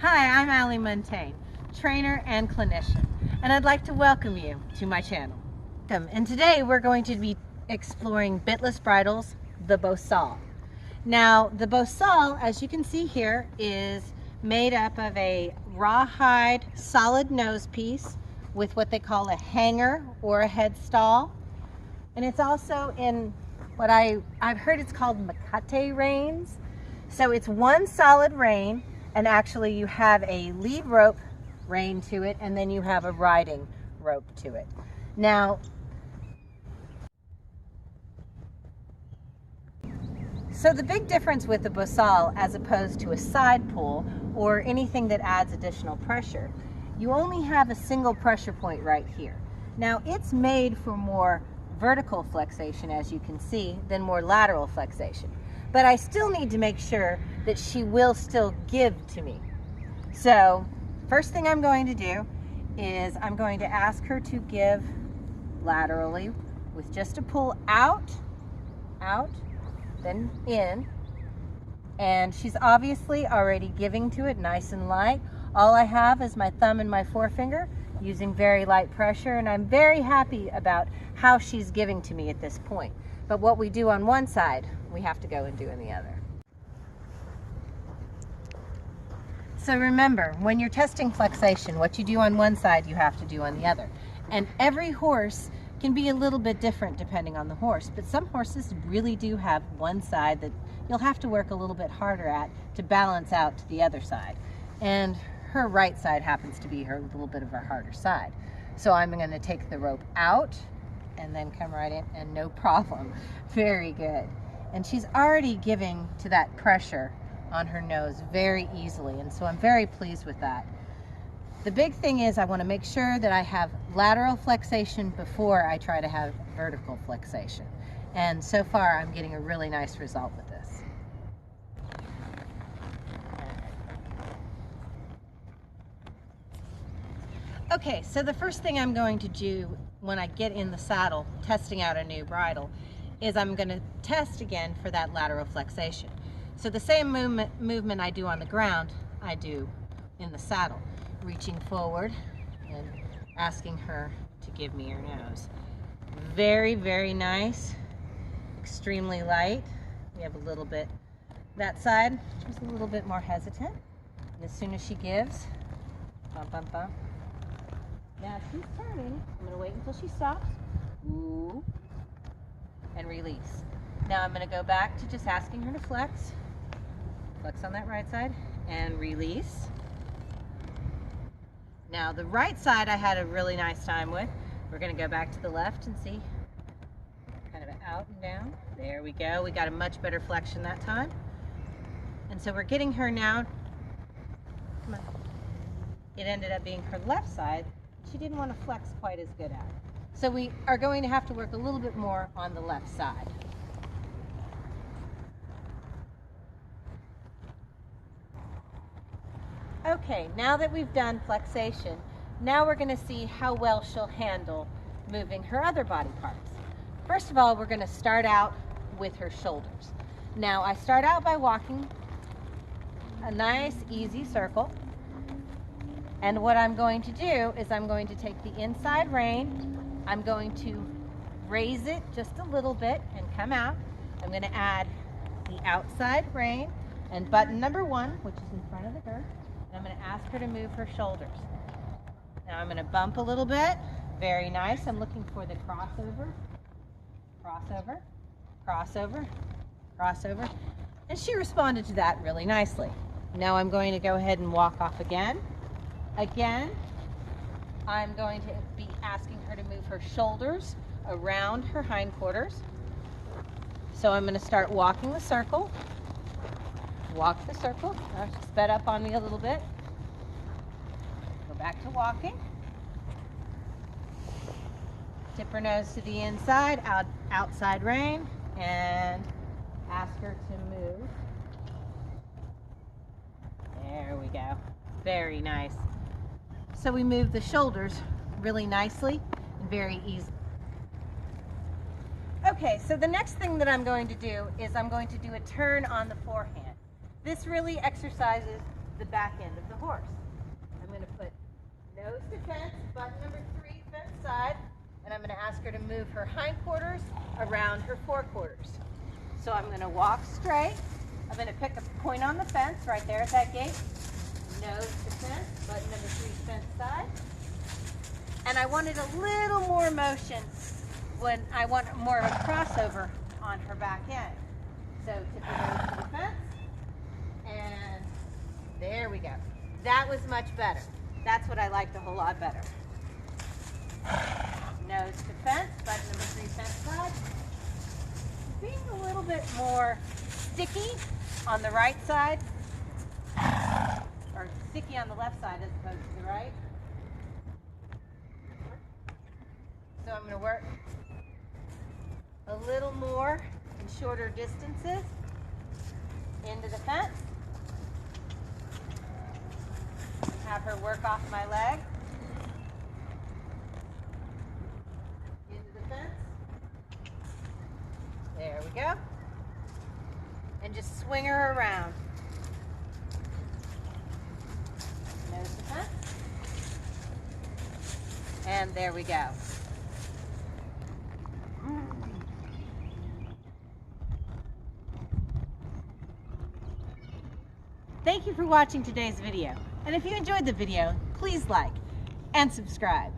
Hi, I'm Allie Montaigne, trainer and clinician, and I'd like to welcome you to my channel. And today we're going to be exploring Bitless Bridles, the Bosal. Now, the Bosal, as you can see here, is made up of a rawhide solid nose piece with what they call a hanger or a head stall. And it's also in what I've heard it's called makate reins. So it's one solid rein, and actually you have a lead rope rein to it, and then you have a riding rope to it. Now, so the big difference with the Bosal as opposed to a side pull or anything that adds additional pressure, you only have a single pressure point right here. Now, it's made for more vertical flexation, as you can see, than more lateral flexation. But I still need to make sure that she will still give to me. So first thing I'm going to do is I'm going to ask her to give laterally with just a pull out, then in. And she's obviously already giving to it nice and light. All I have is my thumb and my forefinger using very light pressure, and I'm very happy about how she's giving to me at this point. But what we do on one side, we have to go and do in the other. So remember, when you're testing flexation, what you do on one side, you have to do on the other. And every horse can be a little bit different depending on the horse, but some horses really do have one side that you'll have to work a little bit harder at to balance out to the other side. And her right side happens to be her little bit of her harder side. So I'm going to take the rope out and then come right in, and no problem. Very good. And she's already giving to that pressure on her nose very easily, and so I'm very pleased with that. The big thing is I want to make sure that I have lateral flexation before I try to have vertical flexation. And so far I'm getting a really nice result with this. Okay, so the first thing I'm going to do when I get in the saddle testing out a new bridle is I'm going to test again for that lateral flexation. So the same movement I do on the ground, I do in the saddle, reaching forward and asking her to give me her nose. Very, very nice, extremely light. We have a little bit, that side, she's a little bit more hesitant. And as soon as she gives, bump, bump, bump. Now she's turning. I'm going to wait until she stops. Ooh. And release. Now I'm going to go back to just asking her to flex. Flex on that right side and release. Now the right side I had a really nice time with. We're going to go back to the left and see. Kind of out and down. There we go. We got a much better flexion that time. And so we're getting her now. Come on. It ended up being her left side. She didn't want to flex quite as good at it. So we are going to have to work a little bit more on the left side. Okay, now that we've done flexation, now we're going to see how well she'll handle moving her other body parts. First of all, we're going to start out with her shoulders. Now, I start out by walking a nice, easy circle. And what I'm going to do is I'm going to take the inside rein, I'm going to raise it just a little bit and come out. I'm going to add the outside rein and button number 1, which is in front of the girth. And I'm going to ask her to move her shoulders. Now I'm going to bump a little bit. Very nice. I'm looking for the crossover, crossover, crossover, crossover. And she responded to that really nicely. Now I'm going to go ahead and walk off again. Again, I'm going to be asking her to move her shoulders around her hindquarters. So I'm going to start walking the circle. Walk the circle. Now she sped up on me a little bit. Go back to walking. Tip her nose to the inside, outside rein, and ask her to move. There we go. Very nice. So we move the shoulders really nicely and very easily. Okay, so the next thing that I'm going to do is I'm going to do a turn on the forehand. This really exercises the back end of the horse. I'm going to put nose to fence, button number 3, fence side, and I'm going to ask her to move her hindquarters around her forequarters. So I'm going to walk straight. I'm going to pick a point on the fence right there at that gate. Nose to fence, button number 3, fence side. And I wanted a little more motion when I want more of a crossover on her back end. So tip her nose to the fence, and there we go. That was much better. That's what I liked a whole lot better. Nose to fence, button number 3, fence side. Being a little bit more sticky on the right side, or sticky on the left side as opposed to the right. So I'm going to work a little more in shorter distances into the fence. Have her work off my leg. Into the fence. There we go. And just swing her around. Nose to fence. And there we go. Thank you for watching today's video. And if you enjoyed the video, please like and subscribe.